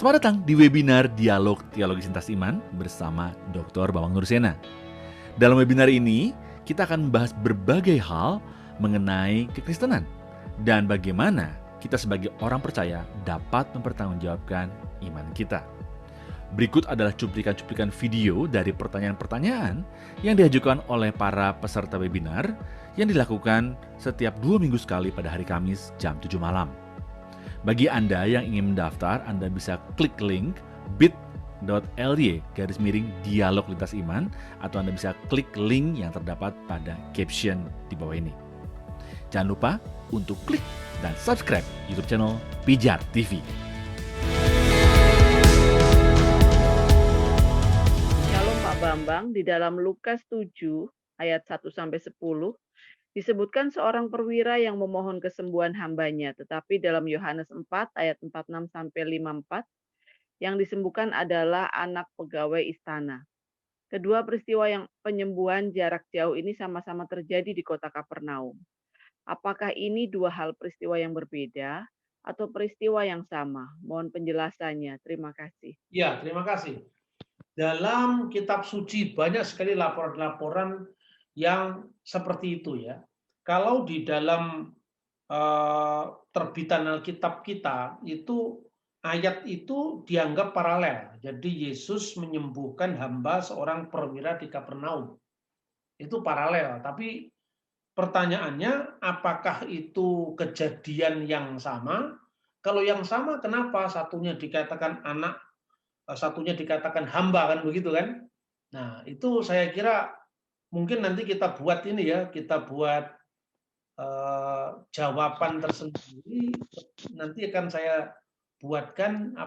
Selamat datang di webinar Dialog Teologi Sintas Iman bersama Dr. Bambang Nursena. Dalam webinar ini, kita akan membahas berbagai hal mengenai kekristenan dan bagaimana kita sebagai orang percaya dapat mempertanggungjawabkan iman kita. Berikut adalah cuplikan-cuplikan video dari pertanyaan-pertanyaan yang diajukan oleh para peserta webinar yang dilakukan setiap 2 minggu sekali pada hari Kamis jam 7 malam. Bagi Anda yang ingin mendaftar, Anda bisa klik link bit.ly/dialog lintas iman, atau Anda bisa klik link yang terdapat pada caption di bawah ini. Jangan lupa untuk klik dan subscribe YouTube channel Pijar TV. Shalom Pak Bambang, di dalam Lukas 7 ayat 1-10 disebutkan seorang perwira yang memohon kesembuhan hambanya, tetapi dalam Yohanes 4 ayat 46-54 yang disembuhkan adalah anak pegawai istana. Kedua peristiwa yang penyembuhan jarak jauh ini sama-sama terjadi di kota Kapernaum. Apakah ini dua hal peristiwa yang berbeda atau peristiwa yang sama? Mohon penjelasannya. Terima kasih. Ya, terima kasih. Dalam kitab suci banyak sekali laporan-laporan yang seperti itu ya. Kalau di dalam terbitan Alkitab kita itu ayat itu dianggap paralel. Jadi Yesus menyembuhkan hamba seorang perwira di Kapernaum. Itu paralel, tapi pertanyaannya apakah itu kejadian yang sama? Kalau yang sama kenapa satunya dikatakan anak, satunya dikatakan hamba, kan begitu kan? Nah, itu saya kira mungkin nanti kita buat ini ya, kita buat jawaban tersendiri. Nanti akan saya buatkan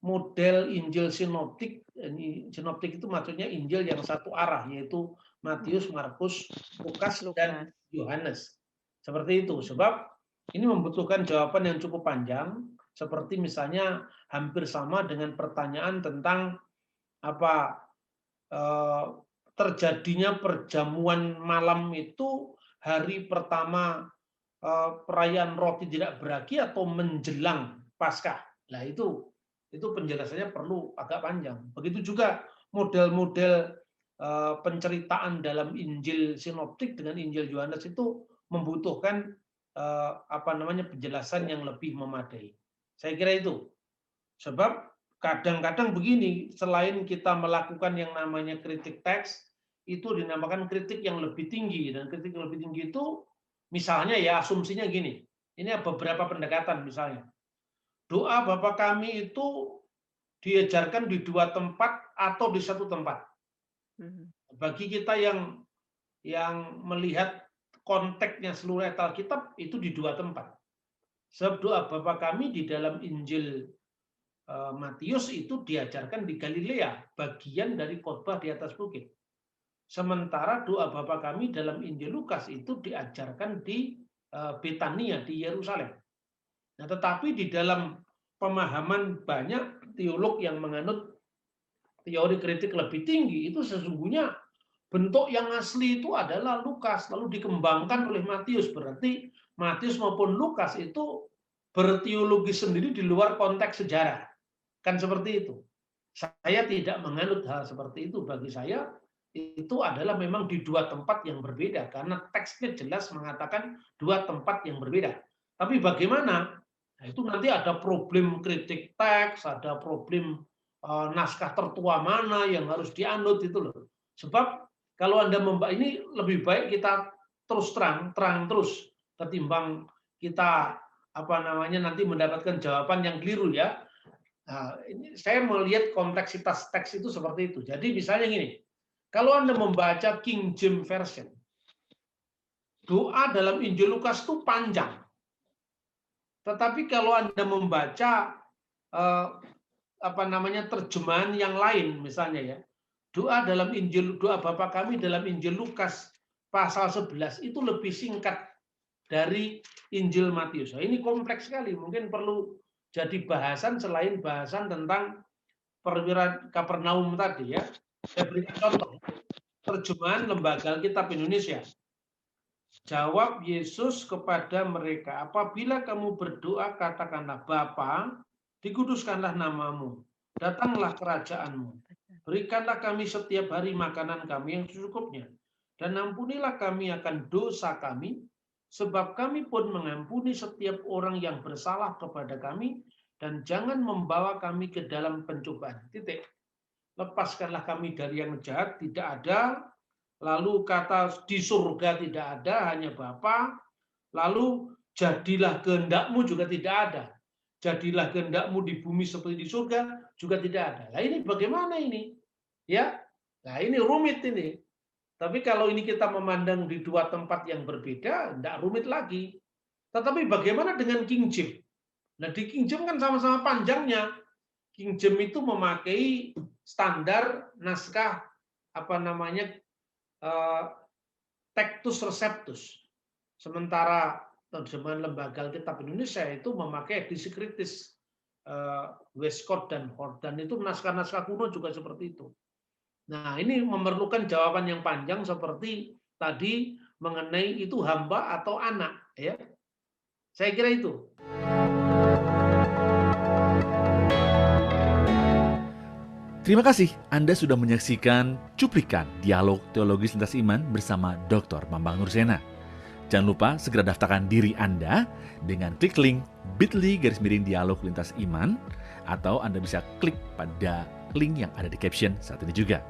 model Injil sinoptik. Ini sinoptik itu maksudnya Injil yang satu arah, yaitu Matius, Markus, Lukas, dan Yohanes. Seperti itu. Sebab ini membutuhkan jawaban yang cukup panjang. Seperti misalnya hampir sama dengan pertanyaan tentang terjadinya perjamuan malam itu hari pertama perayaan roti tidak beragi atau menjelang Paskah. Nah, itu penjelasannya perlu agak panjang. Begitu juga model-model penceritaan dalam Injil sinoptik dengan Injil Yohanes itu membutuhkan penjelasan yang lebih memadai. Saya kira itu. Sebab kadang-kadang begini, selain kita melakukan yang namanya kritik teks, itu dinamakan kritik yang lebih tinggi. Dan kritik yang lebih tinggi itu misalnya ya asumsinya gini, ini ada beberapa pendekatan misalnya. Doa Bapa kami itu diajarkan di dua tempat atau di satu tempat. Bagi kita yang melihat konteksnya seluruh ayat Alkitab itu di dua tempat. Sebab doa Bapa kami di dalam Injil Matius itu diajarkan di Galilea, bagian dari khotbah di atas bukit. Sementara doa Bapa kami dalam Injil Lukas itu diajarkan di Betania, di Yerusalem. Nah, tetapi di dalam pemahaman banyak teolog yang menganut teori kritik lebih tinggi, itu sesungguhnya bentuk yang asli itu adalah Lukas, lalu dikembangkan oleh Matius. Berarti Matius maupun Lukas itu berteologi sendiri di luar konteks sejarah. Kan seperti itu. Saya tidak menganut hal seperti itu. Bagi saya itu adalah memang di dua tempat yang berbeda, karena teksnya jelas mengatakan dua tempat yang berbeda. Tapi bagaimana? Nah, itu nanti ada problem kritik teks, ada problem naskah tertua mana yang harus dianut itu loh. Sebab kalau Anda ini lebih baik kita terus terang terus ketimbang kita nanti mendapatkan jawaban yang keliru ya. Nah, ini saya melihat kompleksitas teks itu seperti itu. Jadi misalnya gini, kalau Anda membaca King James Version, doa dalam Injil Lukas itu panjang. Tetapi kalau Anda membaca terjemahan yang lain, misalnya ya, doa Bapa kami dalam Injil Lukas pasal 11 itu lebih singkat dari Injil Matius. Nah, ini kompleks sekali, mungkin perlu jadi bahasan selain bahasan tentang perwira Kapernaum tadi ya. Saya berikan contoh terjemahan Lembaga Alkitab Indonesia. Jawab Yesus kepada mereka, apabila kamu berdoa katakanlah, Bapa, dikuduskanlah namamu, datanglah kerajaanmu. Berikanlah kami setiap hari makanan kami yang secukupnya. Dan ampunilah kami akan dosa kami, sebab kami pun mengampuni setiap orang yang bersalah kepada kami, dan jangan membawa kami ke dalam pencobaan. Titik. Lepaskanlah kami dari yang jahat, tidak ada. Lalu kata di surga tidak ada, hanya Bapa. Lalu jadilah kehendakmu juga tidak ada. Jadilah kehendakmu di bumi seperti di surga juga tidak ada. Nah ini bagaimana ini? Ya, nah ini rumit ini. Tapi kalau ini kita memandang di dua tempat yang berbeda, tidak rumit lagi. Tetapi bagaimana dengan King James? Nah di King James kan sama-sama panjangnya. King James itu memakai standar naskah Textus Receptus. Sementara terjemahan Lembaga Alkitab Indonesia itu memakai edisi kritis Westcott dan Hort, dan itu naskah-naskah kuno juga seperti itu. Nah, ini memerlukan jawaban yang panjang seperti tadi mengenai itu hamba atau anak, ya. Saya kira itu. Terima kasih Anda sudah menyaksikan cuplikan dialog teologis lintas iman bersama Dr. Bambang Nursena. Jangan lupa segera daftarkan diri Anda dengan klik link bit.ly/dialog lintas iman, atau Anda bisa klik pada link yang ada di caption saat ini juga.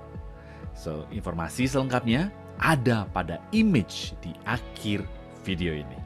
So, informasi selengkapnya ada pada image di akhir video ini.